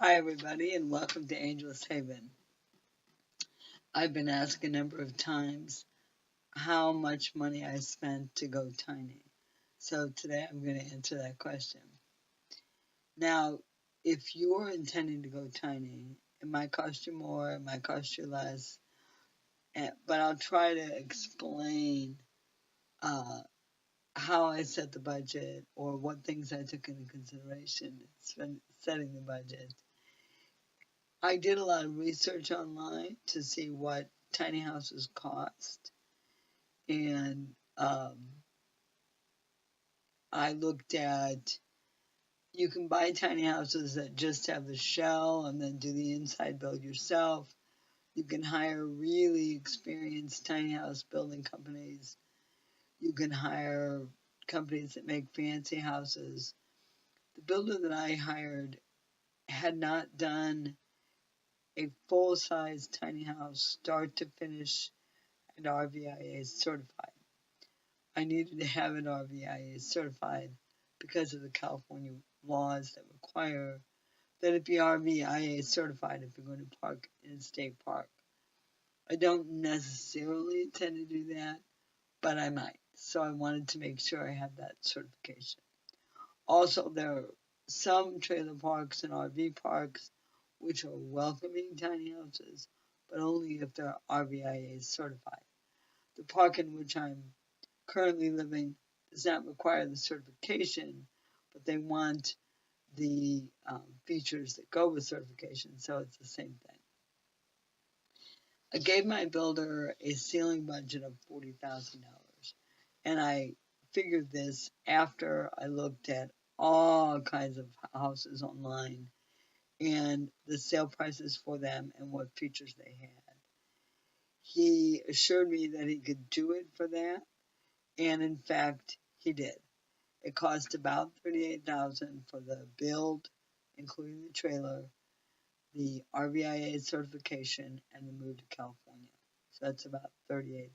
Hi, everybody, and welcome to Angel's Haven. I've been asked a number of times how much money I spent to go tiny. So today I'm going to answer that question. Now, if you're intending to go tiny, it might cost you more, it might cost you less, but I'll try to explain uh, how I set the budget or what things I took into consideration in setting the budget. I did a lot of research online to see what tiny houses cost, and I looked at you can buy tiny houses that just have the shell and then do the inside build yourself. You can hire really experienced tiny house building companies. You can hire companies that make fancy houses. The builder that I hired had not done a full size tiny house, start to finish, and RVIA certified. I needed to have it RVIA certified because of the California laws that require that it be RVIA certified if you're going to park in a state park. I don't necessarily intend to do that, but I might. So I wanted to make sure I had that certification. Also, there are some trailer parks and RV parks which are welcoming tiny houses, but only if they're RVIA certified. The park in which I'm currently living does not require the certification, but they want the features that go with certification, so it's the same thing. I gave my builder a ceiling budget of $40,000, and I figured this after I looked at all kinds of houses online and the sale prices for them and what features they had. He assured me that he could do it for that, and in fact, he did. It cost about $38,000 for the build, including the trailer, the RVIA certification, and the move to California. So that's about $38,000.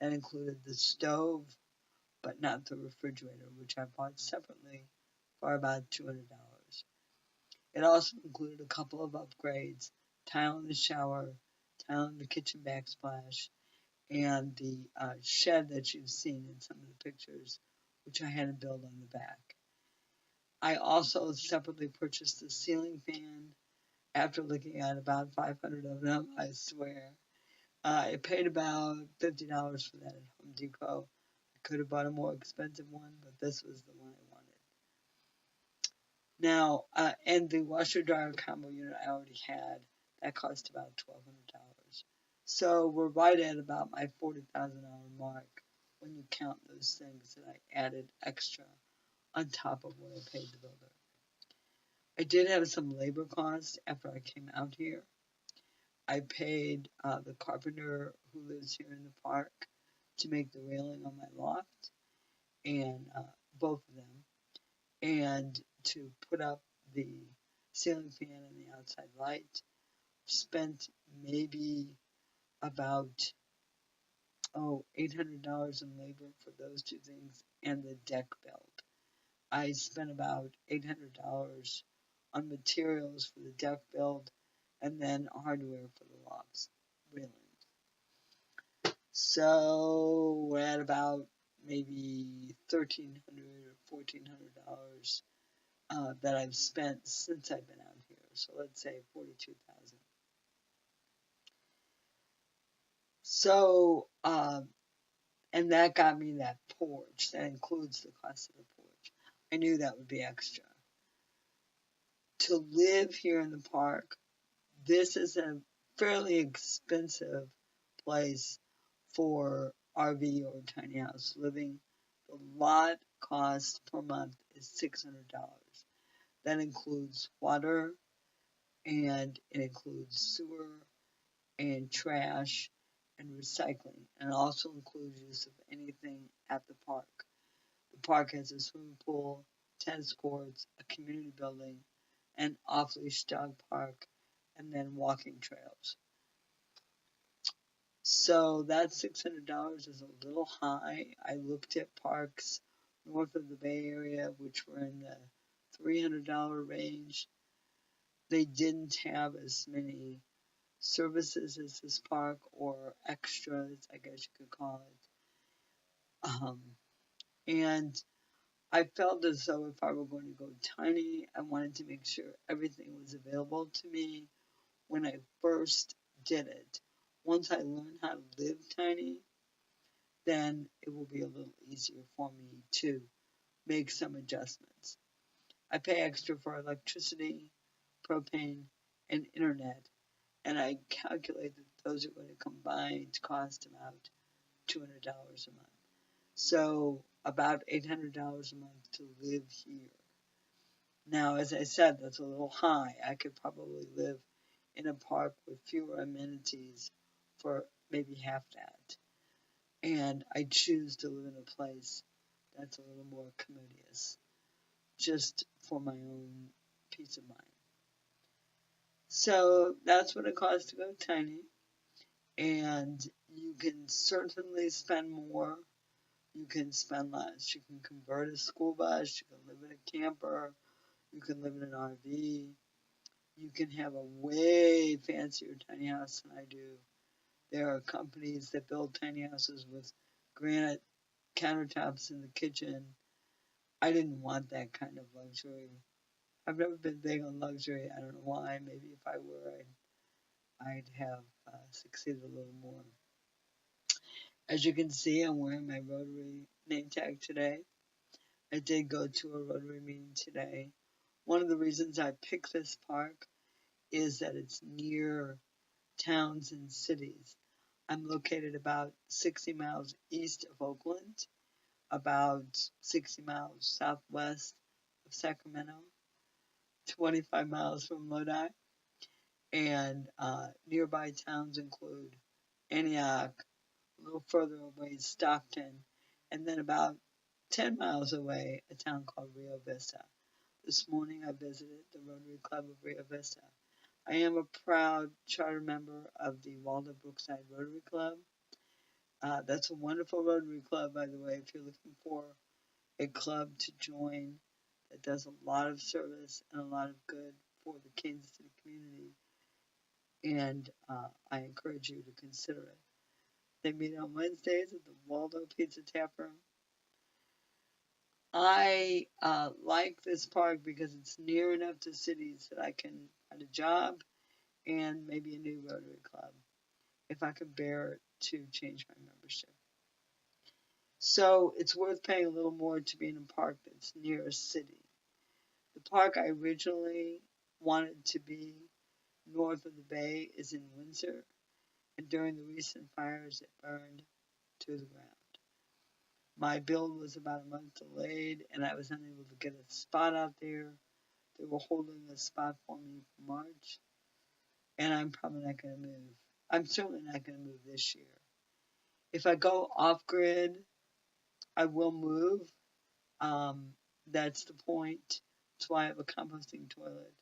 That included the stove, but not the refrigerator, which I bought separately for about $200. It also included a couple of upgrades: tile in the shower, tile in the kitchen backsplash, and the shed that you've seen in some of the pictures, which I had to build on the back. I also separately purchased a ceiling fan after looking at about 500 of them, I swear. I paid about $50 for that at Home Depot. I could have bought a more expensive one, but this was the one I wanted. Now, and the washer dryer combo unit I already had, that cost about $1,200. So we're right at about my $40,000 mark when you count those things that I added extra on top of what I paid the builder. I did have some labor costs after I came out here. I paid the carpenter who lives here in the park to make the railing on my loft, and both of them, and to put up the ceiling fan and the outside light. Spent maybe about $800 in labor for those two things and the deck build. I spent about $800 on materials for the deck build and then hardware for the lofts railings. So we're at about maybe $1,300 or $1,400 that I've spent since I've been out here. So let's say 42,000. So and that got me that porch. That includes the cost of the porch. I knew that would be extra. To live here in the park, this is a fairly expensive place for RV or tiny house living. The lot cost per month is $600. That includes water, and it includes sewer and trash and recycling, and also includes use of anything at the park. The park has a swimming pool, tennis courts, a community building, an off-leash dog park, and then walking trails. So that $600 is a little high. I looked at parks north of the Bay Area, which were in the $300 range. they didn't have as many services as this park, or extras, I guess you could call it. And I felt as though if I were going to go tiny, I wanted to make sure everything was available to me when I first did it. Once I learn how to live tiny, then it will be a little easier for me to make some adjustments. I pay extra for electricity, propane, and internet, and I calculate that those are going to combine to cost about $200 a month. So about $800 a month to live here. Now, as I said, that's a little high. I could probably live in a park with fewer amenities for maybe half that. And I choose to live in a place that's a little more commodious, just for my own peace of mind. So that's what it costs to go tiny. And you can certainly spend more. You can spend less. You can convert a school bus. You can live in a camper. You can live in an RV. You can have a way fancier tiny house than I do. There are companies that build tiny houses with granite countertops in the kitchen. I didn't want that kind of luxury. I've never been big on luxury. I don't know why. Maybe if I were, I'd have succeeded a little more. As you can see, I'm wearing my Rotary name tag today. I did go to a Rotary meeting today. One of the reasons I picked this park is that it's near towns and cities. I'm located about 60 miles east of Oakland, about 60 miles southwest of Sacramento, 25 miles from Lodi, and nearby towns include Antioch, a little further away, Stockton, and then about 10 miles away, a town called Rio Vista. This morning I visited the Rotary Club of Rio Vista. I am a proud charter member of the Waldo Brookside Rotary Club. That's a wonderful Rotary Club, by the way, if you're looking for a club to join that does a lot of service and a lot of good for the Kansas City community. And I encourage you to consider it. They meet on Wednesdays at the Waldo Pizza Tap Room. I like this park because it's near enough to cities that I can find a job and maybe a new Rotary Club if I can bear to change my membership. So it's worth paying a little more to be in a park that's near a city. The park I originally wanted to be north of the bay is in Windsor, and during the recent fires it burned to the ground. My build was about a month delayed, and I was unable to get a spot out there. They were holding a spot for me for March, and I'm probably not going to move. I'm certainly not going to move this year. If I go off grid, I will move. That's the point. That's why I have a composting toilet.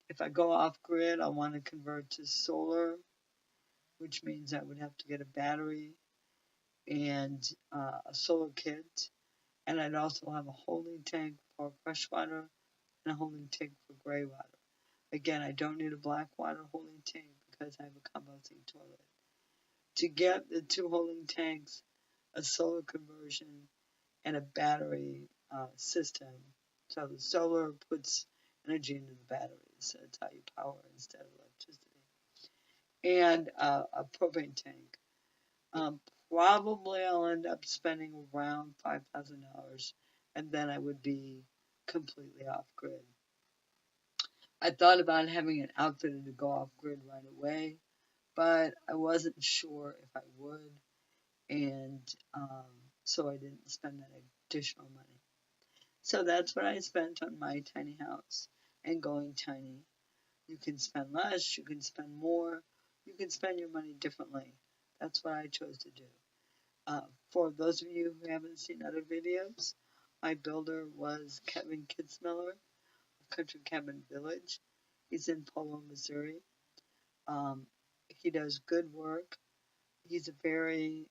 If I go off grid, I want to convert to solar, which means I would have to get a battery and a solar kit. And I'd also have a holding tank for fresh water and a holding tank for gray water. Again, I don't need a black water holding tank because I have a composting toilet. To get the two holding tanks, a solar conversion, and a battery system. So the solar puts energy into the batteries. So that's how you power instead of electricity. And a propane tank. Probably I'll end up spending around $5,000, and then I would be completely off grid. I thought about having an outfitter to go off grid right away, but I wasn't sure if I would, and so I didn't spend that additional money. So that's what I spent on my tiny house and going tiny. You can spend less, you can spend more, you can spend your money differently. That's what I chose to do. For those of you who haven't seen other videos, my builder was Kevin Kitzmiller of Country Cabin Village. He's in Polo, Missouri. He does good work. He's a very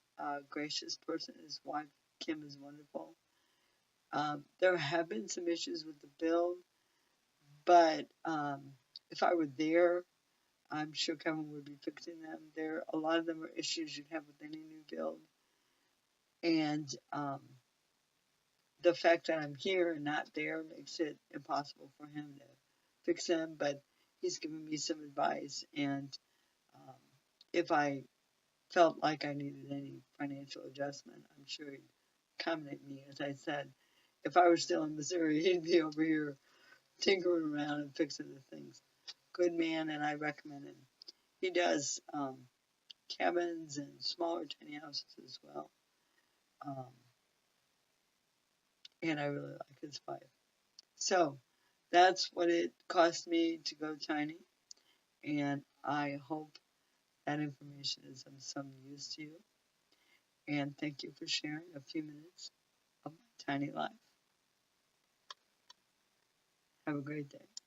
gracious person. His wife, Kim, is wonderful. There have been some issues with the build, But if I were there, I'm sure Kevin would be fixing them. A lot of them are issues you'd have with any new build. And the fact that I'm here and not there makes it impossible for him to fix them. But he's given me some advice. And if I felt like I needed any financial adjustment, I'm sure he'd accommodate me. As I said, if I were still in Missouri, he'd be over here tinkering around and fixing the things. Good man, and I recommend him. He does cabins and smaller tiny houses as well. And I really like his vibe. So that's what it cost me to go tiny. And I hope that information is of some use to you. And thank you for sharing a few minutes of my tiny life. Have a great day.